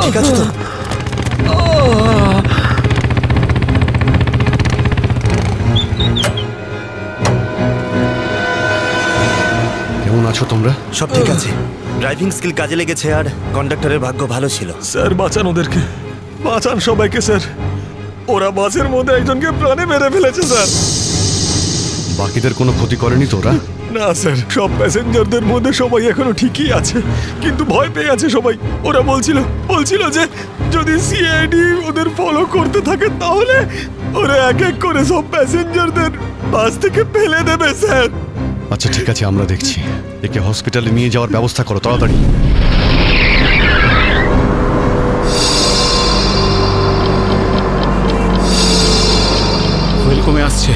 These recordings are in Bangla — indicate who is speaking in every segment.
Speaker 1: ঠিক আছে তো?
Speaker 2: কেমন আছো তোমরা?
Speaker 1: সব ঠিক আছে। ড্রাইভিং স্কিল কাজে লেগেছে আর কন্ডাক্টরের ভাগ্য ভালো ছিল।
Speaker 3: স্যার বাঁচান ওদেরকে, বাঁচান সবাইকে স্যার। ওরা বাসের মধ্যে একজনকে প্রাণে মেরে ফেলেছে স্যার।
Speaker 2: বাকিদের কোনো ক্ষতি করেনি তো ওরা?
Speaker 3: না স্যার, সব প্যাসেঞ্জারদের মধ্যে সবাই এখনো ঠিকই আছে, কিন্তু ভয় পেয়ে আছে সবাই। ওরা বলছিল যে যদি সিআইডি ওদের ফলো করতে থাকে তাহলে ওরা এক এক করে সব প্যাসেঞ্জারদের বাস থেকে ফেলে দেবে স্যার।
Speaker 2: আচ্ছা ঠিক আছে, আমরা দেখছি। একে হসপিটালে নিয়ে যাওয়ার ব্যবস্থা করো তাড়াতাড়ি।
Speaker 4: ফুয়েল কমে আসছে,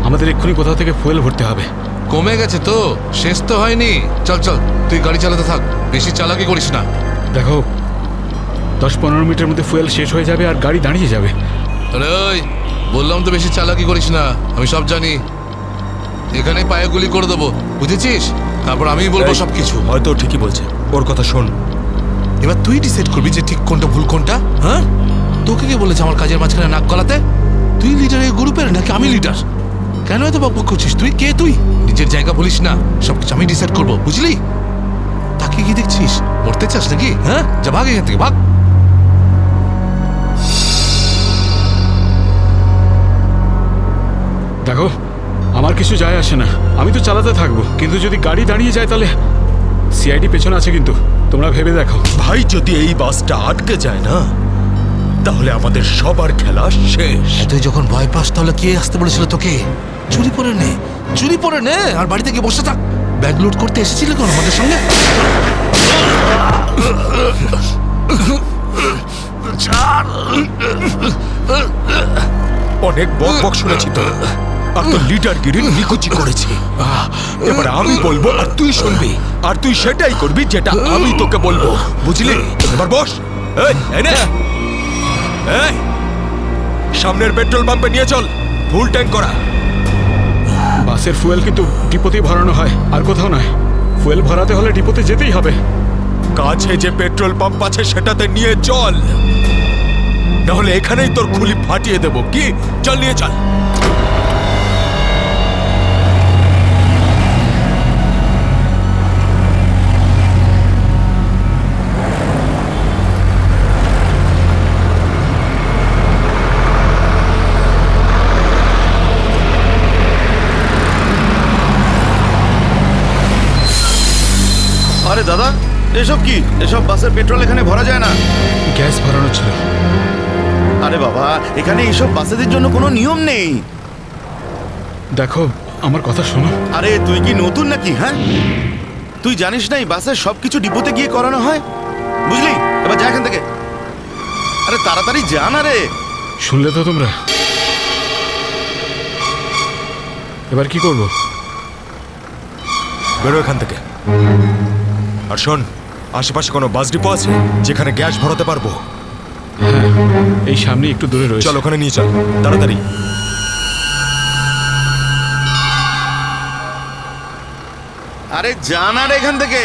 Speaker 4: আমাদের এক্ষুনি কোথাও থেকে ফুয়েল ভরতে হবে।
Speaker 5: কমে গেছে তো, শেষ তো হয়নি। চল চল, তুই গাড়ি চালাতে থাক, বেশি চালাকি করিস না।
Speaker 4: দেখো 10-15 মিনিটের মধ্যে ফুয়েল শেষ হয়ে যাবে আর গাড়ি দাঁড়িয়ে যাবে।
Speaker 5: আরে ওই বললাম তো বেশি চালাকি করিস না, আমি সব জানি। এখানে পায়ে গুলি করে দেবো, বুঝেছিস? তারপর আমিই বলবো সবকিছু।
Speaker 3: হয়তো ঠিকই বলছে, ওর কথা শোন।
Speaker 5: এবার তুই ডিসাইড করবি যে ঠিক কোনটা ভুল কোনটা। হ্যাঁ, তোকে কে বলেছে আমার কাজের মাঝখানে নাক গলাতে? তুই লিডার এই গ্রুপের নাকি আমি লিডার? কেন এত বকবক করছিস? তুই কে? তুই নিজের জায়গা বলিস না, সবকিছু আমি ডিসাইড করবো, বুঝলি? তাকে কি দেখছিস? মরতে চাস নাকি? হ্যাঁ, যা ভাগ এখান থেকে, ভাগ।
Speaker 4: দেখো আমার কিছু যায় আসে না, আমি তো চালাতে থাকবো, কিন্তু যদি গাড়ি দাঁড়িয়ে যায় তাহলে সিআইডি পেছনে আছে, কিন্তু তোমরা ভেবে দেখো।
Speaker 3: ভাই যদি এই বাসটা আটকে যায় না তাহলে আমাদের সবার খেলা শেষ।
Speaker 5: তুই যখন ভয় পাস তাহলে কে আসতে বলেছিল তোকে? চুরি করে নে আর বাড়িতে গিয়ে বসে থাক। ব্যাগ লুট করতে এসেছিলে কোন আমাদের সঙ্গে?
Speaker 3: অনেক বক শুনেছি তো, আর তো লিডারগিরি নিকুচি করেছি। এবার আমি বলবো আর তুই শুনবি, আর তুই সেটাই করবি যেটা আমি তোকে বলবো, বুঝলি? এবার বস। এই সামনের পেট্রোল পাম্পে নিয়ে চল, ফুল ট্যাঙ্ক করা।
Speaker 4: বাসের ফুয়েল কিন্তু ডিপোতেই ভরানো হয়, আর কোথাও নয়। ফুয়েল ভরাতে হলে ডিপোতে যেতেই হবে।
Speaker 3: কাছে যে পেট্রোল পাম্প আছে সেটাতে নিয়ে চল, নাহলে এখানেই তোর খুলি ফাটিয়ে দেবো। কি? চল নিয়ে চল।
Speaker 2: আরে দাদা, এসব কি? এসব বাসের পেট্রোল এখানে ভরা যায় না।
Speaker 4: গ্যাস ভরানো ছিল।
Speaker 2: আরে বাবা, এখানে এইসব বাসেদের জন্য কোনো নিয়ম নেই।
Speaker 4: দেখো আমার কথা শোনো।
Speaker 2: আরে তুই কি নতুন নাকি? হ্যাঁ, তুই জানিস না এই বাসের সবকিছু ডিপোতে গিয়ে করানো হয়, বুঝলি? এবার যা এখান থেকে। আরে তাড়াতাড়ি যা না রে।
Speaker 4: শুনলে তো তোমরা? এবার কি করব?
Speaker 3: বেরো এখান থেকে। আর শোন, আশেপাশে কোনো বাস ডিপো আছে যেখানে গ্যাস ভরাতে পারবো?
Speaker 4: হ্যাঁ, এই সামনে একটু দূরে রয়েছে।
Speaker 3: চল ওখানে নিয়ে চল তাড়াতাড়ি।
Speaker 2: আরে যা না রে এখান থেকে।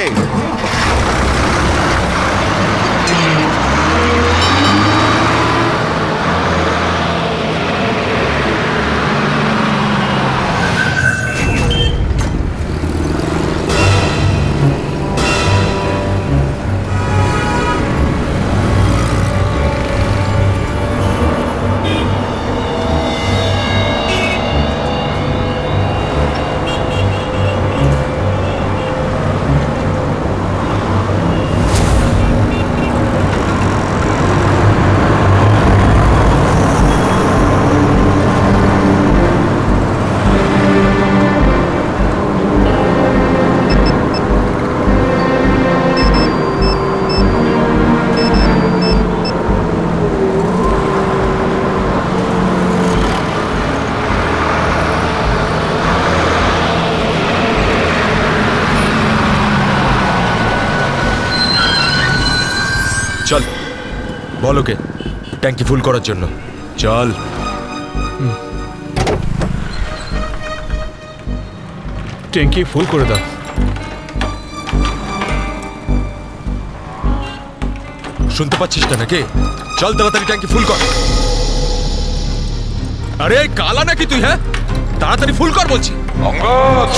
Speaker 3: চল, বল ওকে ট্যাঙ্কি ফুল করার জন্য। চল।
Speaker 4: ট্যাঙ্কি ফুল করে দাও।
Speaker 3: শুনতে পাচ্ছিস না নাকি? চল তাড়াতাড়ি ট্যাঙ্কি ফুল কর। আরে কালা নাকি তুই? হ্যাঁ, তাড়াতাড়ি ফুল কর বলছি।
Speaker 6: অঙ্গদ,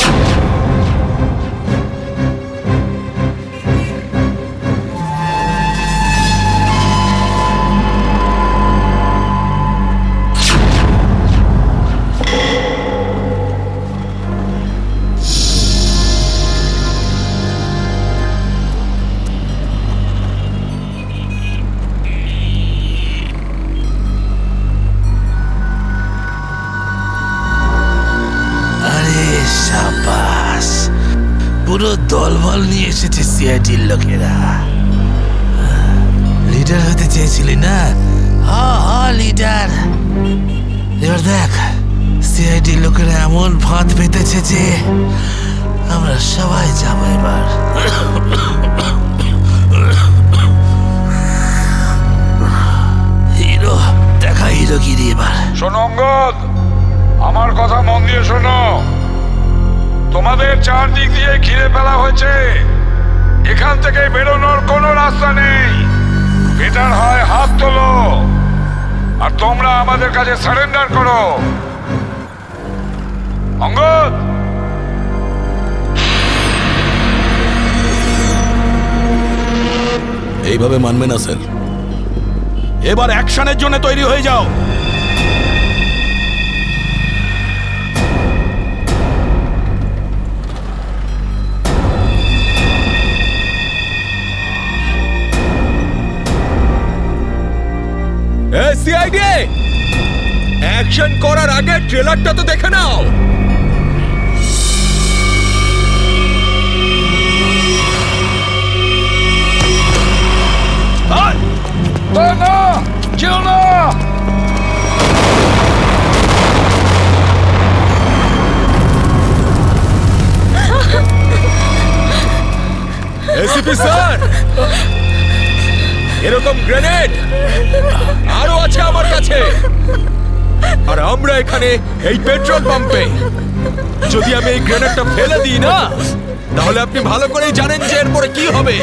Speaker 5: পুরো দলবল নিয়ে এসেছে সিআইডির লোকেরা। লিডার হতে চেয়েছিলি না? লিডার। এবার দেখ, সিআইডির লোকেরা এমন ফাঁদ পেতেছে যে আমরা সবাই যাবো এবার। হিরো দেখা, হিরোগিরি এবার।
Speaker 6: শোনো অঙ্গদ, আমার কথা মন দিয়ে শোনো। তোমাদের চারদিক দিয়ে ঘিরে ফেলা হয়েছে, এখান থেকে বেরোনোর কোনো রাস্তা নেই। বেটার হয় হাত তোলো আর তোমরা আমাদের কাছে সারেন্ডার করো। অঙ্গদ,
Speaker 7: এইভাবে মানবে না স্যার। এবার অ্যাকশনের জন্য তৈরি হয়ে যাও।
Speaker 3: সিআইডি, অ্যাকশন করার আগে ট্রেলারটা তো দেখে নাও।
Speaker 6: না, কেউ না।
Speaker 3: এসিপি স্যার, এরকম গ্রেনেড আরো আছে আমার কাছে। আর আমরা এখানে এই পেট্রোল পাম্পে, যদি আমি এই গ্রেনেডটা ফেলে দিই না, তাহলে আপনি ভালো করেই জানেন যে এরপরে কি হবে।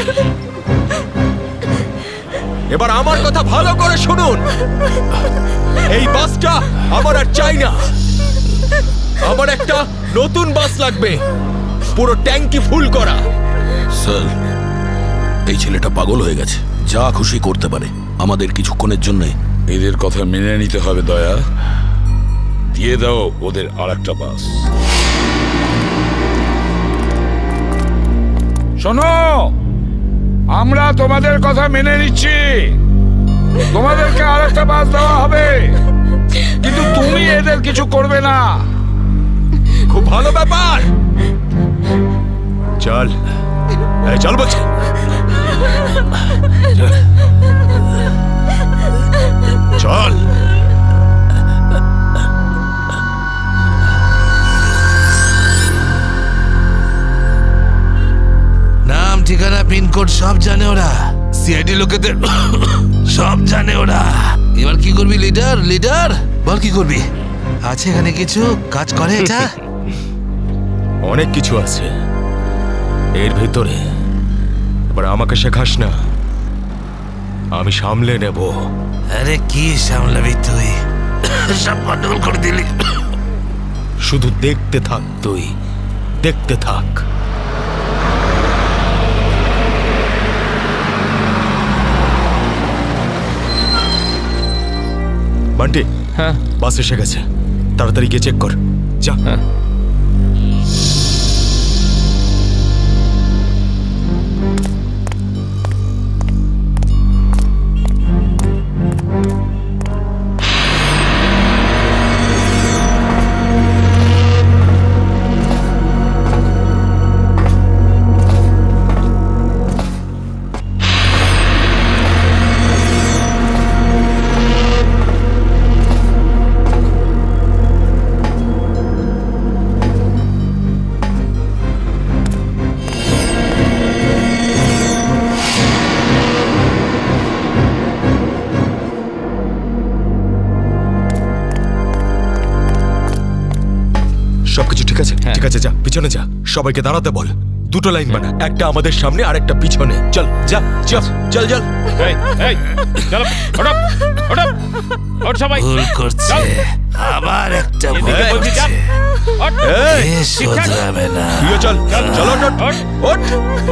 Speaker 3: এবার আমার কথা ভালো করে শুনুন। এই বাসটা আমার আর চাই না। আমার একটা নতুন বাস লাগবে, পুরো ট্যাঙ্কি ফুল করা।
Speaker 7: স্যার, এই ছেলেটা পাগল হয়ে গেছে, যা খুশি করতে পারে আমাদের কিছুক্ষণের জন্য।
Speaker 6: এদের কথা মেনে নিতে হবে দয়া। দিয়ে দাও ওদের আরেকটা বাস। শোনো, আমরা তোমাদের কথা মেনে নিচ্ছি, তোমাদেরকে আরেকটা বাস দেওয়া হবে, কিন্তু তুমি এদের কিছু করবে না।
Speaker 3: খুব ভালো ব্যাপার। চল, চল বলছি। চল।
Speaker 5: নাম, ঠিকানা, পিনকোড সব জানে ওরা। সিআইডি লোকেদের সব জানে ওরা। এবার কি করবি লিডার? লিডার বল, কি করবি? আছে এখানে কিছু কাজ করে এটা?
Speaker 3: অনেক কিছু আছে এর ভিতরে। এবার আমাকে শেখাস না, আমি সামলে নেব।
Speaker 5: আরে কি সামলাবি তুই? সব গন্ডগোল করে দিলি।
Speaker 3: শুধু দেখতে থাক তুই, দেখতে থাক। বান্টি,
Speaker 8: হ্যাঁ
Speaker 3: বাস এসে গেছে, তাড়াতাড়ি গিয়ে চেক কর। যা। সবকিছু ঠিক আছে? ঠিক আছে, যা পিছনে যা, সবাইকে দাঁড়াতে বল। দুটো লাইন বানা, একটা আমাদের সামনে আর একটা পিছনে। চল যা চল চল চল।
Speaker 4: এই এই চলো ওঠো ওঠো ওঠ সবাই।
Speaker 5: ভুল করছে, আবার একটা ভুল
Speaker 4: এদিকে বলছি
Speaker 5: করছে।
Speaker 4: চাপ। ওঠ
Speaker 3: এই
Speaker 5: এ শোধরাবে না,
Speaker 3: তুইও চল চল ওঠ ওঠ ওঠ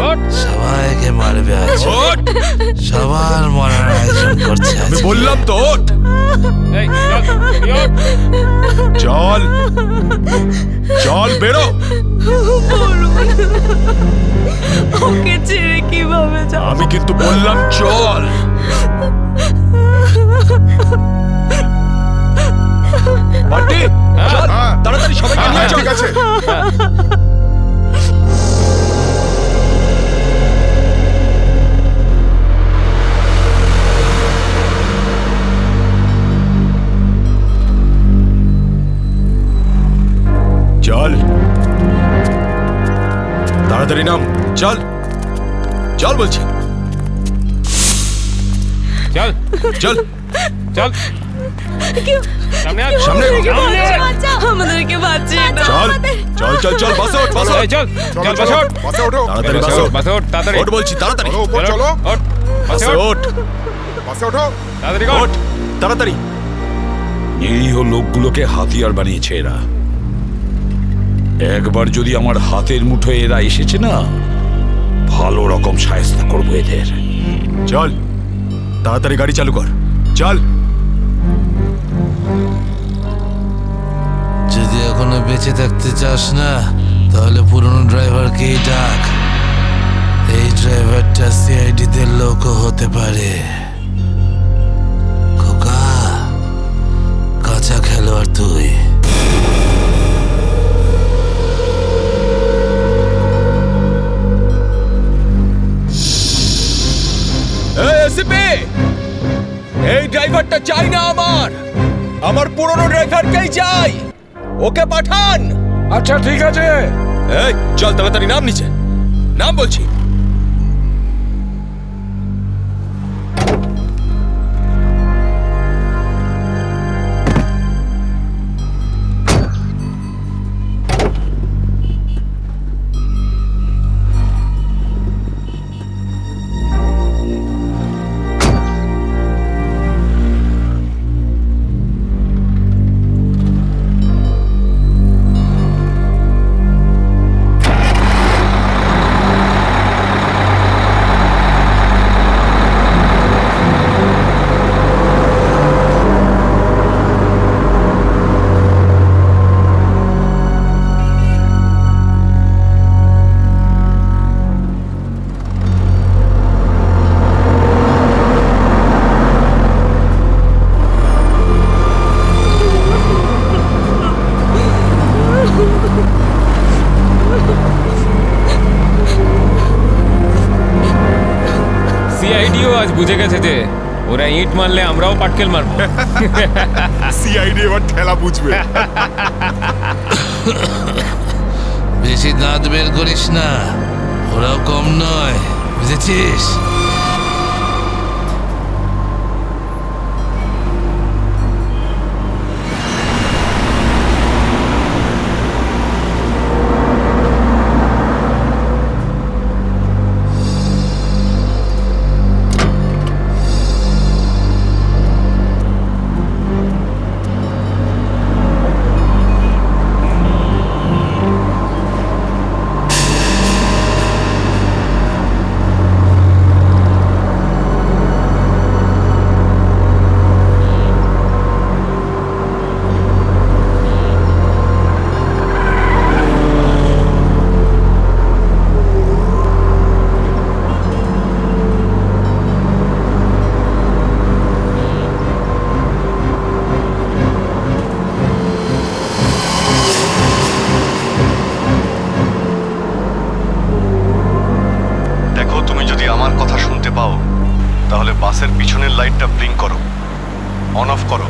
Speaker 4: ওঠ।
Speaker 5: সবাইকে মারবে আজ,
Speaker 3: ওঠ।
Speaker 5: সবার মরার আয়োজন করছে আজ।
Speaker 3: আমি বললাম তো ওঠ।
Speaker 4: এই চল তুই ওঠ।
Speaker 3: চল চল বেরো।
Speaker 8: ওকে ছেড়ে কিভাবে যাব?
Speaker 3: আমি কিন্তু বললাম চল। বান্টি চল তাড়াতাড়ি সবাইকে নিয়ে চল।
Speaker 2: ঠিক আছে।
Speaker 3: চল তাড়াতাড়ি নাম, চল চল বলছি,
Speaker 4: চল
Speaker 3: চল
Speaker 4: চল সামনে আয়।
Speaker 3: সামনে
Speaker 8: আমাদেরকে বাঁচিয়ে দাও।
Speaker 3: চল চল চল চল বাসে ওঠ বাসে ওঠ।
Speaker 4: এই চল চল বাসে ওঠ।
Speaker 2: বাসে ওঠো।
Speaker 3: তাড়াতাড়ি বাসে
Speaker 4: বাসে
Speaker 3: ওঠ
Speaker 4: ওঠ বাসে ওঠ তাড়াতাড়ি
Speaker 3: ওঠ বলছি তাড়াতাড়ি।
Speaker 2: চলো উপর চলো।
Speaker 4: ওঠ বাসে
Speaker 3: বাসে
Speaker 4: ওঠ
Speaker 3: ওঠ
Speaker 2: বাসে ওঠো।
Speaker 4: তাড়াতাড়ি কর।
Speaker 3: ওঠ তাড়াতাড়ি।
Speaker 7: নিরীহ লোকগুলোকে হাতিয়ার বানিয়েছে এরা। একবার যদি আমার হাতের মুঠোয় এরা এসেছে না, ভালো রকম শায়েস্তা করবো এদের।
Speaker 3: চল তাড়াতাড়ি গাড়ি চালু কর, চল।
Speaker 5: যদি এখনো বেঁচে থাকতে চাস না, তাহলে পুরনো ড্রাইভারকেই ডাক। এই ড্রাইভারটা সিআইডি তে লোকও হতে পারে। খোকা, কাঁচা খেলোয়াড় তুই।
Speaker 3: এই ড্রাইভারটা চাই না আমার পুরনো ড্রাইভারকেই চাই, ওকে পাঠান।
Speaker 6: আচ্ছা ঠিক আছে।
Speaker 3: এই চল তাড়াতাড়ি নাম নিচে, নাম বলছি।
Speaker 4: সিআইডিও আজ বুঝে গেছে যে ওরা ইট মারলে আমরাও পাটকেল মারবো।
Speaker 2: সিআইডি এবার ঠেলা বুঝবে।
Speaker 5: বেশি দাঁত বের করিস না, ওরাও কম নয়, বুঝেছিস?
Speaker 1: তাহলে বাসের পিছনের লাইটটা ব্লিঙ্ক করো, অন অফ করো।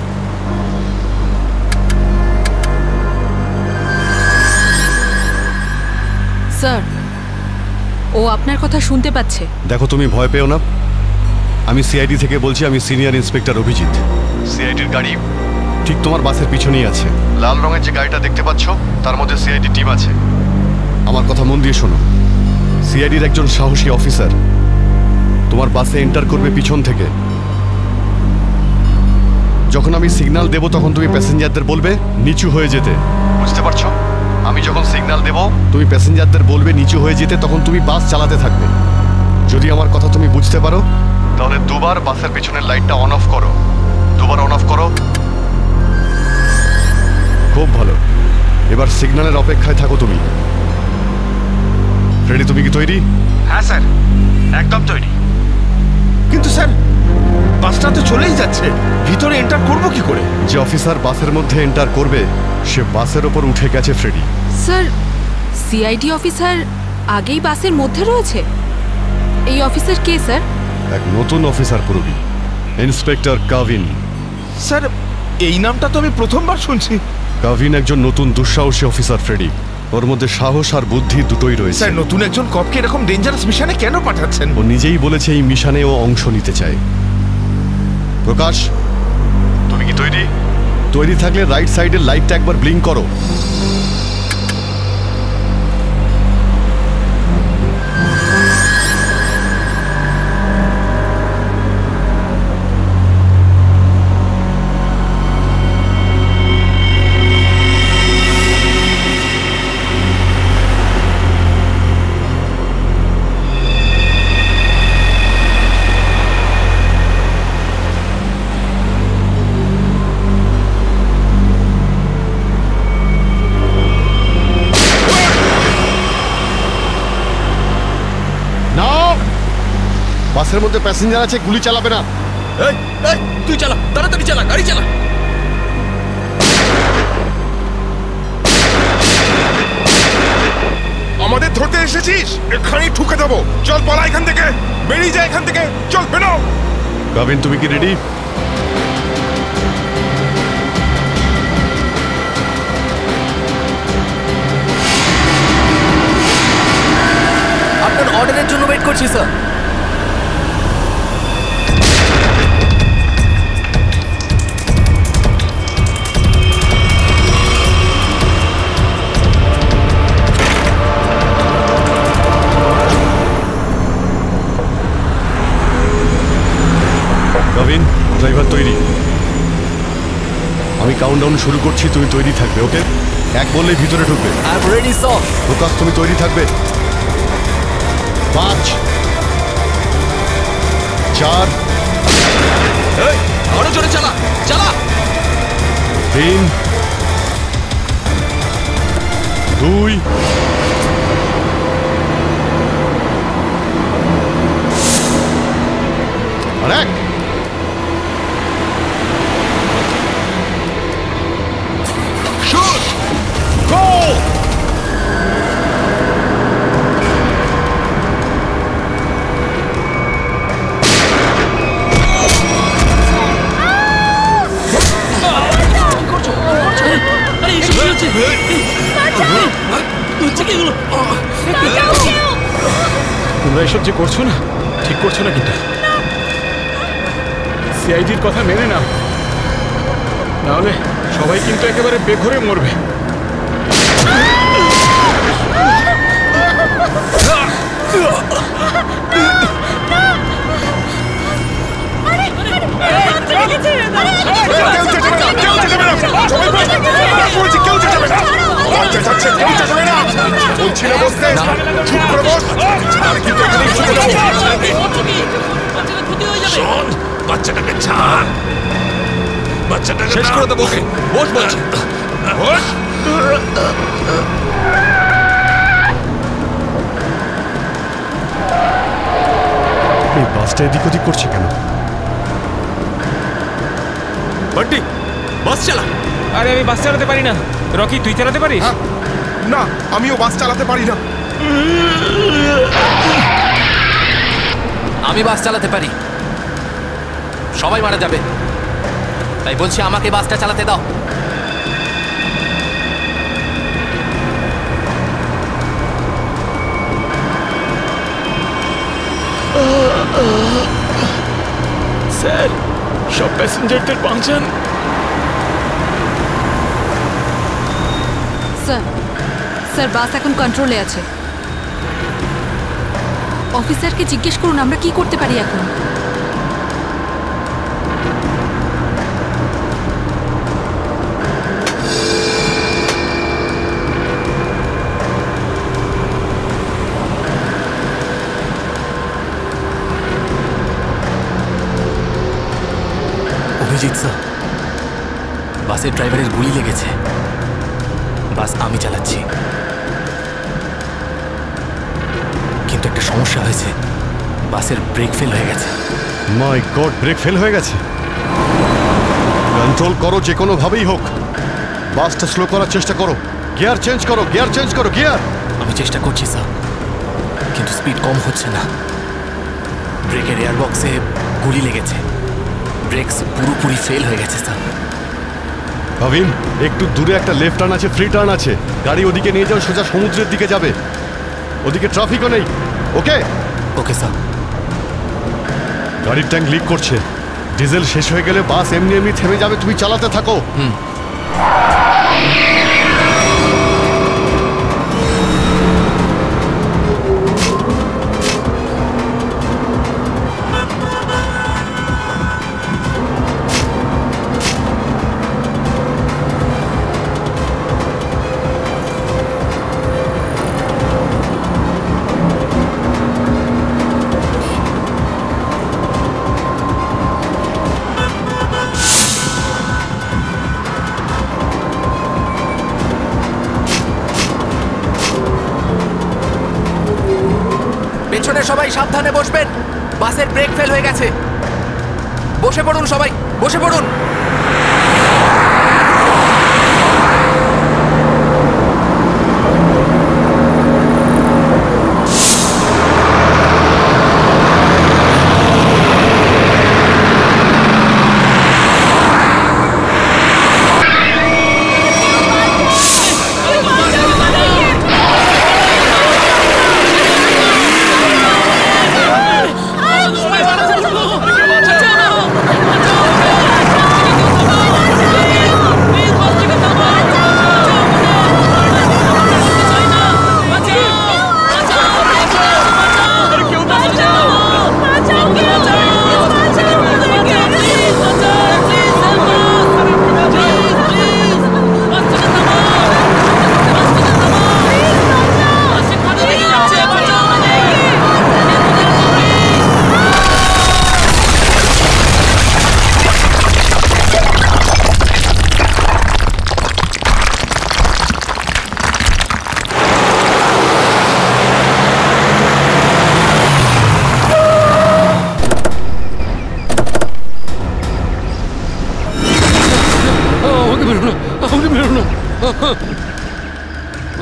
Speaker 8: স্যার, ও আপনার কথা শুনতে পাচ্ছে।
Speaker 1: দেখো, তুমি ভয় পেও না, আমি সিআইডি থেকে বলছি। আমি সিনিয়র ইন্সপেক্টর অভিজিৎ। সিআইডির গাড়ি ঠিক তোমার বাসের পিছনেই আছে। লাল রঙের যে গাড়িটা দেখতে পাচ্ছ তার মধ্যে সিআইডি টিম আছে। আমার কথা মন দিয়ে শোনো, সিআইডির একজন সাহসী অফিসার তোমার বাসে এন্টার করবে পিছন থেকে। যখন আমি সিগন্যাল দেব তখন তুমি প্যাসেঞ্জারদের বলবে নিচু হয়ে যেতে, বুঝতে পারছো? আমি যখন সিগন্যাল দেব তুমি প্যাসেঞ্জারদের বলবে নিচু হয়ে যেতে, তখন তুমি বাস চালাতে থাকবে। যদি আমার কথা তুমি বুঝতে পারো তাহলে দুবার বাসের পিছনের লাইটটা অন অফ করো, দুবার অন অফ করো। খুব ভালো, এবার সিগন্যালের অপেক্ষায় থাকো তুমি। ফ্রেডি, তুমি কি তৈরি?
Speaker 2: হ্যাঁ স্যার, একদম তৈরি। কিন্তু স্যার, বাসটা তো চলেই যাচ্ছে, ভিতরে এন্টার করব কি করে?
Speaker 1: যে অফিসার বাসের মধ্যে এন্টার করবে সে বাসের ওপর উঠে গেছে ফ্রেডি।
Speaker 8: স্যার, সিআইডি অফিসার আগেই বাসের মধ্যে রয়েছে। এই অফিসার কে স্যার?
Speaker 1: এক নতুন অফিসার পুরবি, ইন্সপেক্টর কাভিন।
Speaker 2: স্যার, এই নামটা তো আমি প্রথমবার শুনছি।
Speaker 1: কাভিন একজন নতুন দুঃসাহসী অফিসার ফ্রেডি। ওর মধ্যে সাহস আর বুদ্ধি দুটোই রয়েছে।
Speaker 2: স্যার, নতুন একজন কপকে এরকম ডেঞ্জারাস মিশনে কেন পাঠাচ্ছেন?
Speaker 1: ও নিজেই বলেছে এই মিশনে ও অংশ নিতে চায়। প্রকাশ, তুমি কি তৈরি? তৈরি থাকলে রাইট সাইডের লাইটটা একবার ব্লিঙ্ক করো। বাসের মধ্যে প্যাসেঞ্জার আছে, গুলি চালাবে না।
Speaker 5: এই এই তুই চালা, তাড়াতাড়ি চালা, গাড়ি চালা।
Speaker 6: আমাদের ধরতে এসেছিস? এখানেই ঠুকে দেবো। চল পালা এখান থেকে, বেরিয়ে যা এখান থেকে, চল বেরো।
Speaker 1: কাভিন, তুমি কি রেডি?
Speaker 9: আপনার অর্ডারের জন্য ওয়েট করছি স্যার।
Speaker 1: কাভিন, ড্রাইভার তৈরি। আমি কাউন্টডাউন শুরু করছি, তুমি তৈরি থাকবে। ওকে, এক বললেই ভিতরে ঢুকবে।
Speaker 9: I am ready sir.
Speaker 1: Prakash, তুমি তৈরি থাকবে। 5 4
Speaker 5: এই আরো জোরে চালা, চালা।
Speaker 1: 3 2 আর 1।
Speaker 6: শুট, গো।
Speaker 4: তোমরা এসব যে করছো না, ঠিক করছো না কিন্তু। সিআইডির কথা মেনে নাও, নাহলে সবাই কিন্তু একেবারে বেঘরে মরবে।
Speaker 5: বাচ্চাটাকে ছাড়, বাচ্চাটাকে শেষ করে দেবো। ওকে বস, বলছি বস।
Speaker 1: এই বাসটা এদিক ওদিক করছে কেন?
Speaker 5: বান্টি, বাস চালা।
Speaker 10: আরে আমি বাস চালাতে পারি না। রকি, তুই চালাতে পারিস?
Speaker 6: না, আমিও বাস চালাতে পারি না।
Speaker 9: আমি বাস চালাতে পারি, সবাই মারা যাবে, তাই বলছি আমাকে বাসটা চালাতে দাও।
Speaker 4: স্যার, সব প্যাসেঞ্জারদের বাঁচান।
Speaker 8: স্যার, স্যার বাস এখন কন্ট্রোলে আছে। অফিসারকে জিজ্ঞেস করুন আমরা কি করতে পারি এখন।
Speaker 9: অভিজিৎ স্যার, বাসের ড্রাইভারের গুলি লেগেছে। বাস আমি চালাচ্ছি, কিন্তু একটা সমস্যা হয়েছে। বাসের ব্রেক ফেল হয়ে গেছে।
Speaker 1: মাই গড, ব্রেক ফেল হয়ে গেছে। কন্ট্রোল করো যে কোনো ভাবেই হোক, বাসটা স্লো করার চেষ্টা করো। গিয়ার চেঞ্জ করো, গিয়ার চেঞ্জ করো, গিয়ার।
Speaker 9: আমি চেষ্টা করছি স্যার, কিন্তু স্পিড কম হচ্ছে না। ব্রেকের এয়ার বক্সে গুলি লেগেছে। ব্রেকস পুরোপুরি ফেল হয়ে গেছে স্যার।
Speaker 1: ভাবিন, একটু দূরে একটা লেফট টার্ন আছে, ফ্রি টার্ন আছে। গাড়ি ওদিকে নিয়ে যাও, সোজা সমুদ্রের দিকে যাবে। ওদিকে ট্রাফিকও নেই। ওকে
Speaker 9: ওকে স্যার।
Speaker 1: গাড়ির ট্যাঙ্ক লিক করছে। ডিজেল শেষ হয়ে গেলে বাস এমনি এমনি থেমে যাবে, তুমি চালাতে থাকো।
Speaker 9: পেছনে সবাই সাবধানে বসবেন, বাসের ব্রেক ফেল হয়ে গেছে। বসে পড়ুন সবাই, বসে পড়ুন।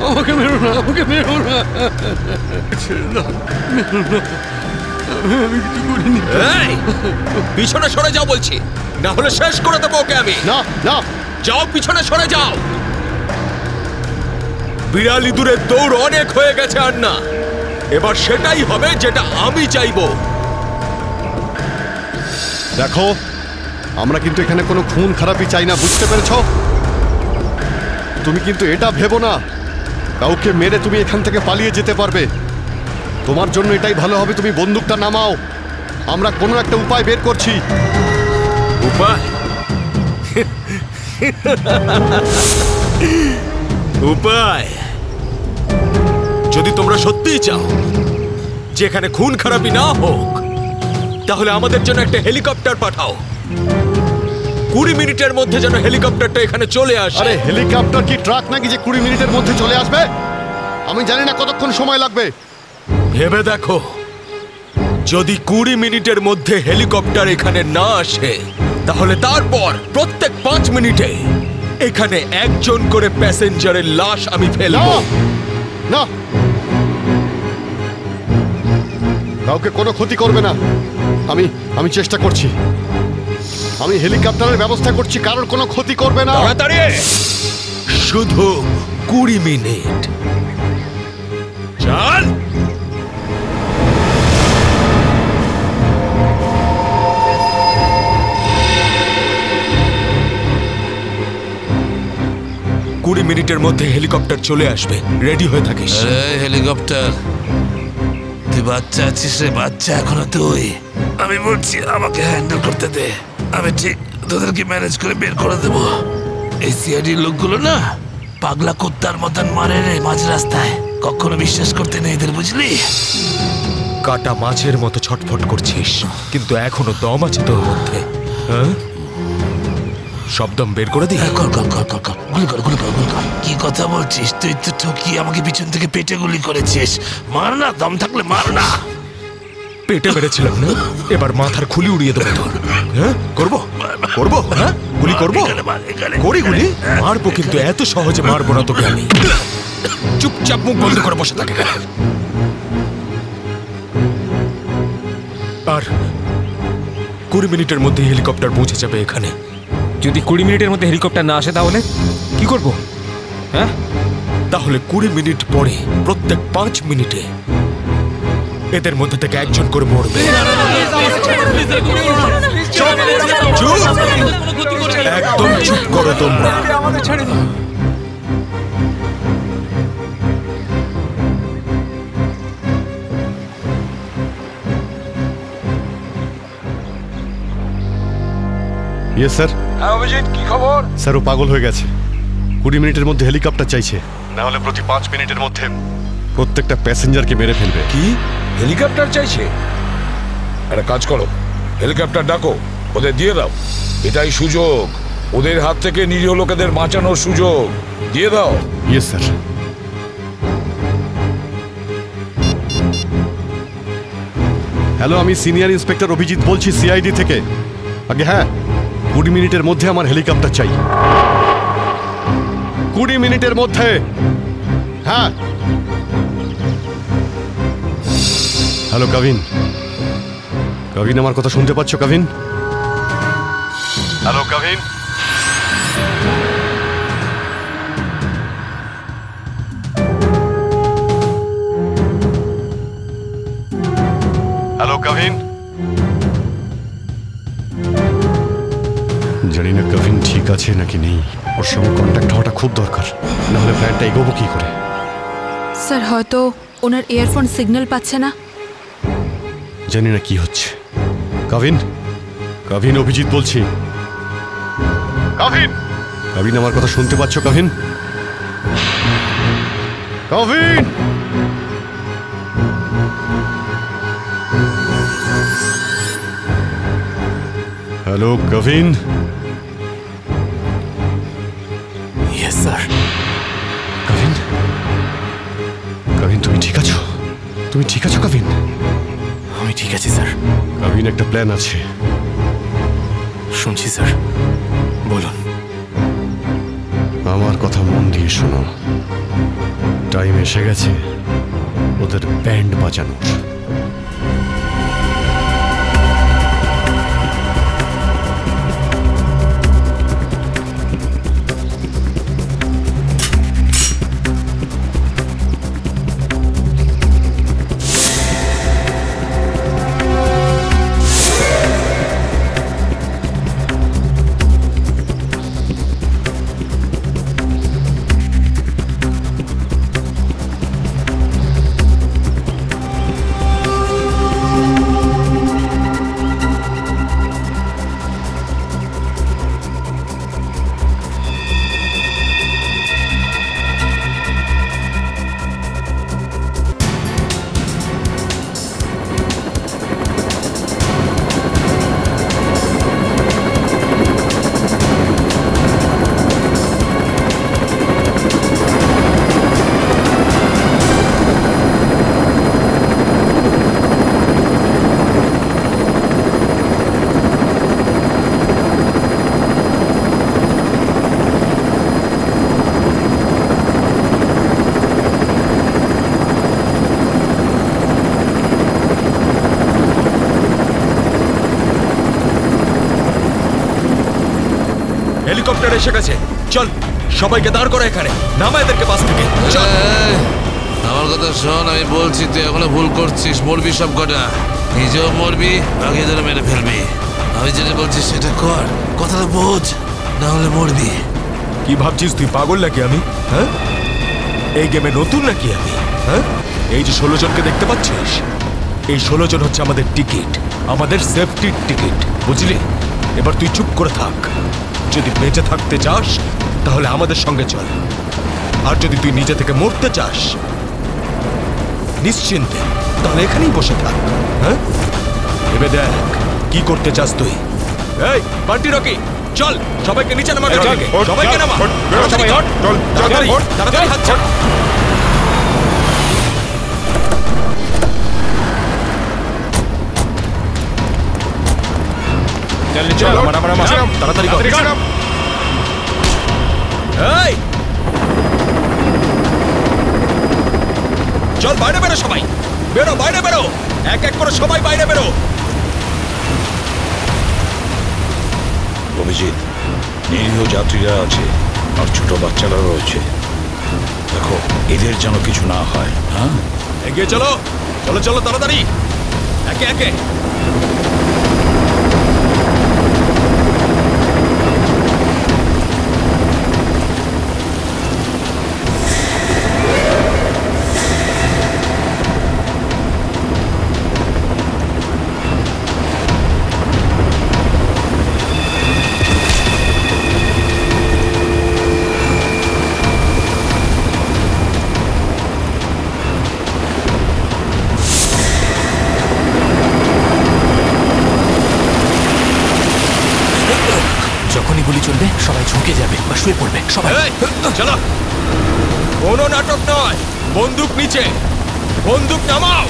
Speaker 7: আমাকে মেরো না, আমাকে মেরো না, ছেড়ে দাও, মেরো না। আমি কিছু করিনি।
Speaker 11: পিছনে সরে যাও বলছি, না হলে শেষ করে দেবো ওকে আমি।
Speaker 1: না না,
Speaker 11: যাও পিছনে সরে যাও। বিড়ালি দূরের দৌড় অনেক হয়ে গেছে আর না, এবার সেটাই হবে যেটা আমি চাইবো।
Speaker 1: দেখো, আমরা কিন্তু এখানে কোনো খুন খারাপি চাই না, বুঝতে পেরেছ? তুমি কিন্তু এটা ভেবো না কাউকে মেরে তুমি এখান থেকে পালিয়ে যেতে পারবে। তোমার জন্য এটাই ভালো হবে, তুমি বন্দুকটা নামাও। আমরা কোনো একটা উপায় বের করছি।
Speaker 11: উপায়? উপায়? যদি তোমরা সত্যিই চাও যেখানে খুন খারাপি না হোক, তাহলে আমাদের জন্য একটা হেলিকপ্টার পাঠাও। 20 মিনিটের মধ্যে যেন হেলিকপ্টারটা এখানে চলে আসে।
Speaker 1: আরে হেলিকপ্টার কি ট্রাক নাকি যে 20 মিনিটের মধ্যে চলে আসবে? আমি জানি না কতক্ষণ সময় লাগবে।
Speaker 11: ভেবে দেখো, যদি 20 মিনিটের মধ্যে হেলিকপ্টার এখানে না আসে, তাহলে তারপর প্রত্যেক 5 মিনিটে এখানে একজন করে প্যাসেঞ্জারের লাশ আমি ফেলবো।
Speaker 1: না, কাউকে কোনো ক্ষতি করবে না। আমি চেষ্টা করছি, আমি হেলিকপ্টারের ব্যবস্থা করছি, কারোর কোনো ক্ষতি করবে না।
Speaker 11: তাড়াতাড়ি, শুধু 20 মিনিট। চল। কুড়ি মিনিটের মধ্যে হেলিকপ্টার চলে আসবে, রেডি হয়ে থাকিস।
Speaker 5: হেলিকপ্টার, তুই বাচ্চা আছিস রে বাচ্চা এখনো তুই। আমি বলছি আমাকে হ্যান্ডেল করতে দে, আমি ঠিক তোদেরকে ম্যানেজ করে বের করে দেবো। এই সিআইডির লোকগুলো না পাগলা কুত্তার মতন মারে রে মাঝ রাস্তায়, কখনো বিশ্বাস করতে নেই এদের, বুঝলি?
Speaker 11: কাটা মাছের মতো ছটফট করছিস, কিন্তু এখনো দম আছে তোর মধ্যে। হ্যাঁ, সব দম বের করে দি।
Speaker 5: কর কর কর কর কর, গুলি কর গুলি কর গুলি কর। কি কথা বলছিস তুই? তো ঠকিয়ে আমাকে পিছন থেকে পেটে গুলি করেছিস। মার না, দম থাকলে মার না।
Speaker 11: পেটে মেরেছিলাম না, এবার মাথার খুলি উড়িয়ে দেবো তোর। হ্যাঁ করবো করবো, হ্যাঁ গুলি করবো, করি গুলি মারবো, কিন্তু এত সহজে মারবো না তোকে আমি। চুপচাপ মুখ বন্ধ করে বসে থাকে। আর 20 মিনিটের মধ্যে হেলিকপ্টার পৌঁছে যাবে এখানে।
Speaker 10: যদি 20 মিনিটের মধ্যে হেলিকপ্টার না আসে তাহলে কি করব? হ্যাঁ,
Speaker 11: তাহলে 20 মিনিট পরে প্রত্যেক 5 মিনিটে এদের মধ্যে থেকে একজন করে মরবে। একদম চুপ করো তোমরা।
Speaker 1: Yes sir.
Speaker 6: হ্যাঁ অভিজিৎ, কি খবর?
Speaker 1: স্যার ও পাগল হয়ে গেছে। 20 মিনিটের মধ্যে হেলিকপ্টার চাইছে, না হলে প্রতি 5 মিনিটের মধ্যে প্রত্যেকটা প্যাসেঞ্জারকে মেরে ফেলবে।
Speaker 6: কি হেলিকপ্টার চাইছে? একটা কাজ করো, হেলিকপ্টার ডাকো, ওদের দিয়ে দাও। এটাই সুযোগ, ওদের হাত থেকে নিরীহ লোকেদের বাঁচানোর সুযোগ। দিয়ে দাও।
Speaker 1: Yes sir. হ্যালো, আমি সিনিয়র ইন্সপেক্টর অভিজিৎ বলছি সিআইডি থেকে। আগে হ্যাঁ, 20 মিনিটের মধ্যে আমার হেলিকপ্টার চাই। 20 মিনিটের মধ্যে। হ্যাঁ। হ্যালো কাভিন, কাভিন আমার কথা শুনতে পাচ্ছ কাভিন? হ্যালো কাভিন। হ্যালো কাভিন। জানি না কাভিন ঠিক আছে নাকি নেই, ওর সঙ্গে কন্ট্যাক্ট হওয়াটা খুব দরকার, না হলে প্ল্যানটা এগোবো কি করে?
Speaker 8: স্যার হয়তো ওনার ইয়ারফোন সিগন্যাল পাচ্ছে না।
Speaker 1: জানি না কি হচ্ছে। কাভিন, কাভিন অভিজিৎ বলছি। কাভিন, কাভিন আমার কথা শুনতে পাচ্ছ Kavin? Kavin. Hello Kavin.
Speaker 9: Yes sir.
Speaker 1: Kavin, Kavin তুমি ঠিক আছো? তুমি ঠিক আছো কাভিন?
Speaker 9: আমি ঠিক আছি স্যার।
Speaker 1: কাভিন একটা প্ল্যান আছে।
Speaker 9: শুনছি স্যার, বলুন।
Speaker 1: আমার কথা মন দিয়ে শোনো, টাইম এসে গেছে ওদের ব্যান্ড বাজানোর।
Speaker 11: হেলিকপ্টার এসে গেছে, চল সবাইকে দাঁড় করো এখানে, নামা এদেরকে বাস থেকে। চল।
Speaker 5: আমার কথা শোন, আমি বলছি তুই এখনো ভুল করছিস। মরবি সব কটা, নিজেও মরবি, বাকিদের মেরে ফেলবি। আমি যেটা বলছি সেটা কর, কথাটা বোঝ, না হলে মরবি।
Speaker 11: কি ভাবছিস তুই পাগল নাকি আমি? হ্যাঁ, এই গেমে নতুন নাকি আমি? হ্যাঁ, এই যে 16 জনকে দেখতে পাচ্ছিস, এই 16 জন হচ্ছে আমাদের টিকিট, আমাদের সেফটির টিকিট, বুঝলি? এবার তুই চুপ করে থাক। যদি বেঁচে থাকতে চাস তাহলে আমাদের সঙ্গে চল, আর যদি তুই নিজে থেকে মরতে চাস নিশ্চিন্তে তাহলে এখানেই বসে থাক। হ্যাঁ, ভেবে দেখ কি করতে চাস তুই। এই বান্টি রকি, চল সবাইকে নিচে নামা, সবাইকে নামা, তাড়াতাড়ি তাড়াতাড়ি হাত ছাড়। তাড়াতাড়ি কর। এই চল বাইরে বেরো, সবাই বেরো, বাইরে বেরো, এক এক করে সবাই বাইরে বেরো।
Speaker 7: অভিজিৎ, নিরীহ যাত্রীরা আছে আর ছোট বাচ্চারা রয়েছে, দেখো এদের যেন কিছু না হয়। হ্যাঁ,
Speaker 11: এগিয়ে চলো, চলো চলো তাড়াতাড়ি, একে একে।
Speaker 9: যখনই গুলি চলবে সবাই ঝুঁকে যাবে বা শুয়ে পড়বে সবাই।
Speaker 11: চলো, কোনো নাটক নয়, বন্দুক নিচে, বন্দুক নামাও।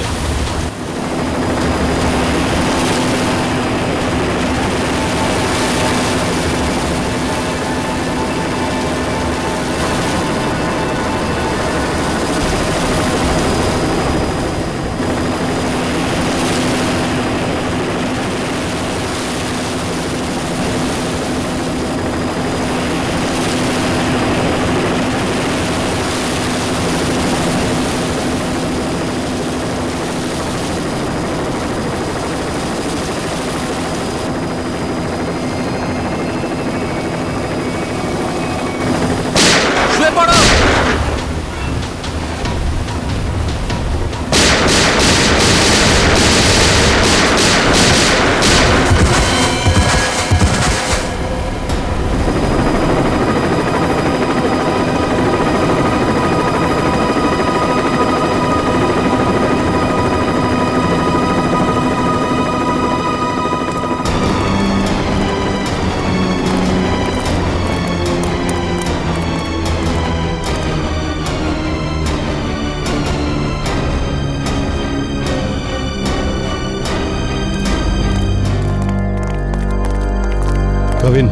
Speaker 1: কবিন,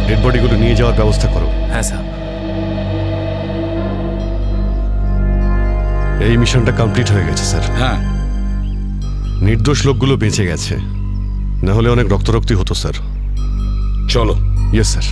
Speaker 1: ডেড বডিগুলো নিয়ে যাওয়ার ব্যবস্থা করো।
Speaker 9: হ্যাঁ স্যার।
Speaker 1: এই মিশনটা কমপ্লিট হয়ে গেছে স্যার।
Speaker 4: হ্যাঁ,
Speaker 1: নির্দোষ লোকগুলো বেঁচে গেছে, না হলে অনেক রক্তারক্তি হতো স্যার।
Speaker 7: চলো।
Speaker 1: Yes sir.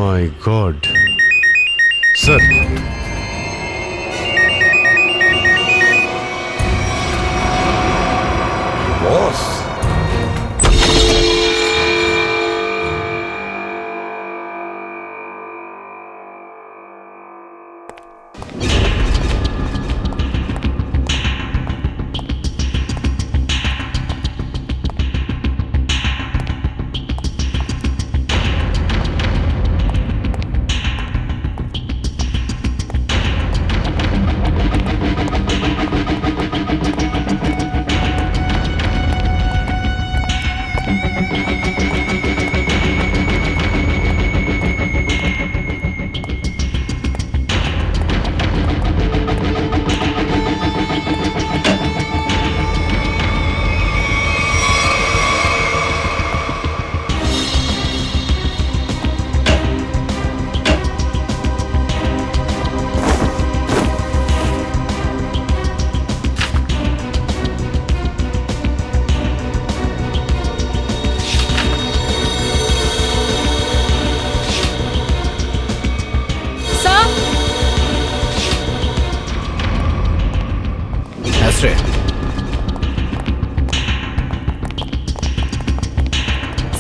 Speaker 1: My God. Sir.
Speaker 7: Boss,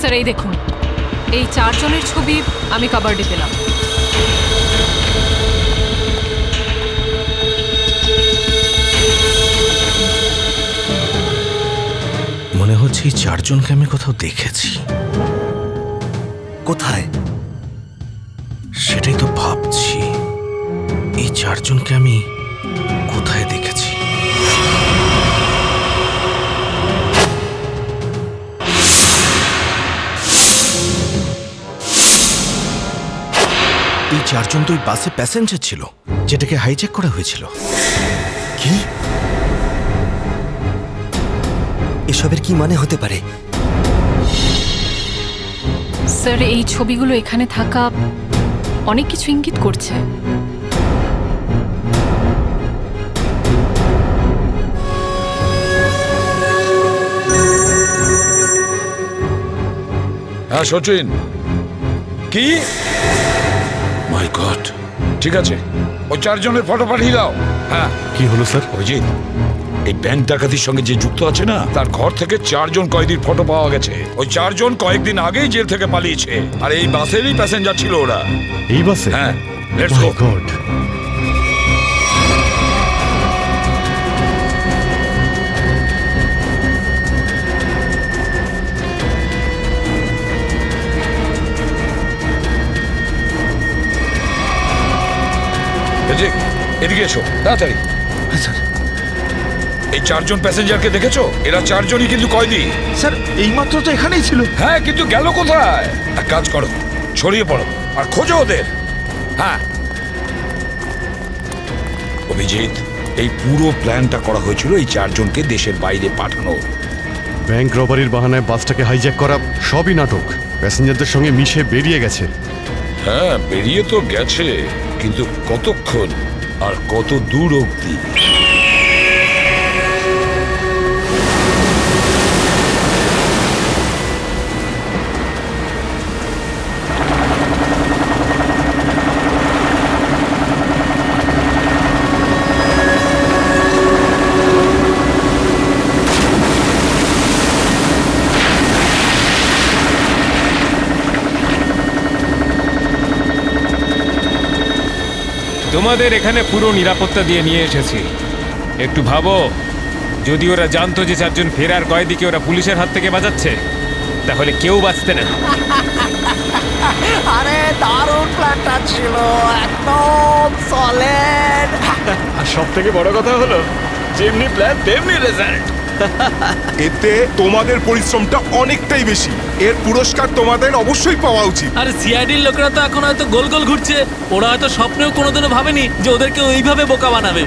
Speaker 8: sir এই দেখুন, এই 4 জনের ছবি আমি কাবার্ডে পেলাম।
Speaker 5: মনে হচ্ছে এই 4 জনকে আমি কোথাও দেখেছি।
Speaker 12: কোথায়?
Speaker 5: সেটাই তো ভাবছি, এই 4 জনকে আমি কোথায় দেখেছি।
Speaker 12: এই 4 জন তো ওই বাসে প্যাসেঞ্জার ছিল যেটাকে হাইজ্যাক করা হয়েছিল। কি? এসবের কি মানে হতে পারে?
Speaker 8: স্যার এই ছবিগুলো এখানে থাকা অনেক কিছু ইঙ্গিত করছে।
Speaker 7: হ্যাঁ সচিন, কি? মাই গড, ঠিক আছে, ওই 4 জনের ফটো পাঠিয়ে দাও। হ্যাঁ,
Speaker 1: কি হলো স্যার?
Speaker 7: অভিজিৎ, এই ব্যাংক ডাকাতির সঙ্গে যে যুক্ত আছে না, তার ঘর থেকে 4 জন কয়েদির ফটো পাওয়া গেছে। ওই 4 জন কয়েকদিন আগেই জেল থেকে পালিয়েছে, আর এই বাসেরই প্যাসেঞ্জার ছিল ওরা।
Speaker 1: এই বাসে?
Speaker 7: হ্যাঁ, লেটস গো।
Speaker 1: গড,
Speaker 7: এদিকে এসো তাড়াতাড়ি। এই 4 জন প্যাসেঞ্জারকে দেখেছো? এরা 4 জনই কিন্তু কয়েদি।
Speaker 12: স্যার এইমাত্র তো এখানেই ছিল।
Speaker 7: হ্যাঁ, কিন্তু গেল কোথায়? এক কাজ করো, ছড়িয়ে পড়ো আর খোঁজো ওদের। হ্যাঁ অভিজিৎ, এই পুরো প্ল্যানটা করা হয়েছিল এই 4 জনকে দেশের বাইরে পাঠানো।
Speaker 1: ব্যাংক রবারির বাহানায় বাসটাকে হাইজ্যাক করা সবই নাটক। প্যাসেঞ্জারদের সঙ্গে মিশে বেরিয়ে গেছে।
Speaker 7: হ্যাঁ, বেরিয়ে তো গেছে, কিন্তু কতক্ষণ আর কত দূর অবধি?
Speaker 10: তোমাদের এখানে পুরো নিরাপত্তা দিয়ে নিয়ে এসেছি। একটু ভাবো, যদি ওরা জানতো যে 4 জন ফেরার কয়েদিকে ওরা পুলিশের হাত থেকে বাঁচাচ্ছে, তাহলে কেউ বাঁচতে না।
Speaker 12: আরে দারুণ প্ল্যানটা ছিল, একদম সলিড।
Speaker 4: আর সব থেকে বড় কথা হলো, যেমনি প্ল্যান তেমনি রেজাল্ট।
Speaker 3: এতে তোমাদের পরিশ্রমটা অনেকটাই বেশি, এর পুরস্কার তোমাদের অবশ্যই পাওয়া উচিত।
Speaker 9: আর সিআইডির লোকেরা তো এখন হয়তো গোল গোল ঘুরছে। ওরা হয়তো স্বপ্নেও কোনোদিনও ভাবেনি যে ওদেরকে ওইভাবে বোকা বানাবে।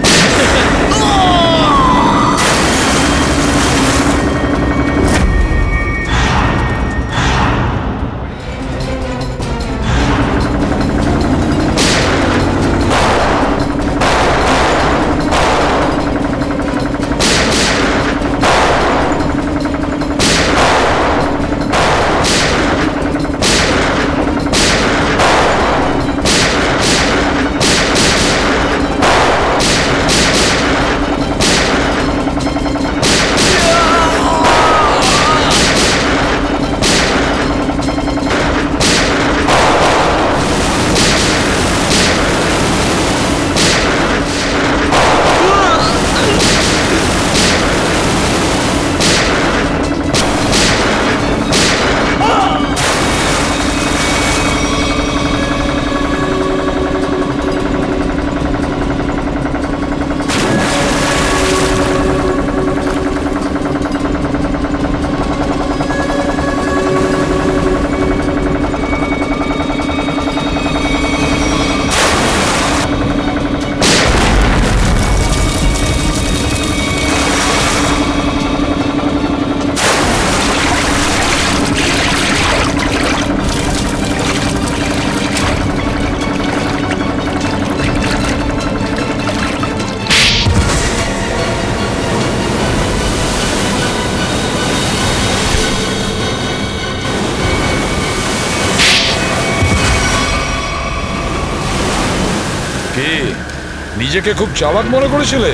Speaker 7: নিজেকে খুব চালাক মনে করেছিলে?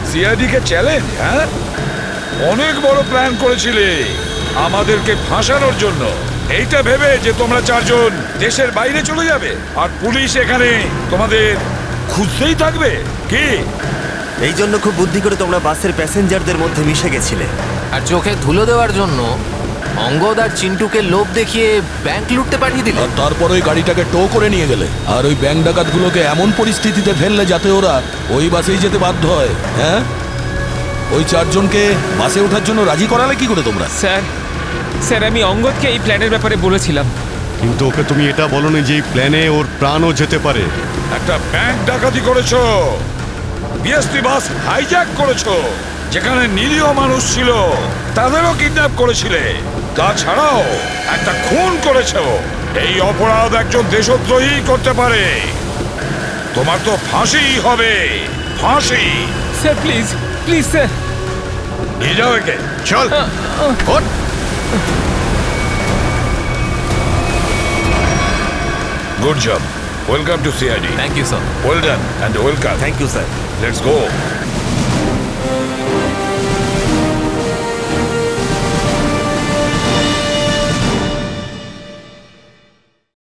Speaker 7: সিআইডি কে চ্যালেঞ্জ? হ্যাঁ, অনেক বড় প্ল্যান করেছিলে, আমাদেরকে ফাঁসানোর জন্য। এইটা ভেবে যে তোমরা চারজন দেশের বাইরে চলে যাবে আর পুলিশ এখানে তোমাদের খুঁজতেই থাকবে কি?
Speaker 13: এই জন্য খুব বুদ্ধি করে তোমরা বাসের প্যাসেঞ্জারদের মধ্যে মিশে গেছিলে।
Speaker 9: আর চোখে ধুলো দেওয়ার জন্য অঙ্গদ আর চিন্টুকে লোভ দেখিয়ে ব্যাংক লুটতে পাঠিয়ে দিলে।
Speaker 5: আর তারপর ওই গাড়িটাকে টো করে নিয়ে গেলে আর ওই ব্যাংক ডাকাতগুলোকে এমন পরিস্থিতিতে ফেললে যাতে ওরা ওই বাসেই যেতে বাধ্য হয়। হ্যাঁ, ওই চারজনকে বাসে ওঠার জন্য রাজি করালে কি করে তোমরা?
Speaker 10: স্যার আমি অঙ্গদকে এই প্ল্যানের ব্যাপারে বলেছিলাম,
Speaker 1: কিন্তু ওকে তুমি এটা বলোনি যে এই প্ল্যানে ওর প্রাণও যেতে পারে।
Speaker 7: একটা ব্যাংক ডাকাতি করেছো, বিএসপি বাস হাইজ্যাক করেছো, যেখানে নিরীহ মানুষ ছিল তাদেরও কিডন্যাপ করেছিলে, তাছাড়াও একটা খুন করেছো। এই অপরাধ একজন দেশদ্রোহী করতে পারে। তোমার তো ফাঁসি হবে, ফাঁসি।
Speaker 10: স্যার প্লিজ প্লিজ স্যার,
Speaker 7: নিয়ে যাও একে।
Speaker 1: চল ওঠ।
Speaker 7: Good job. Welcome to CID.
Speaker 9: Thank you, sir.
Speaker 7: Well done and welcome.
Speaker 13: Thank you sir.
Speaker 7: Let's go.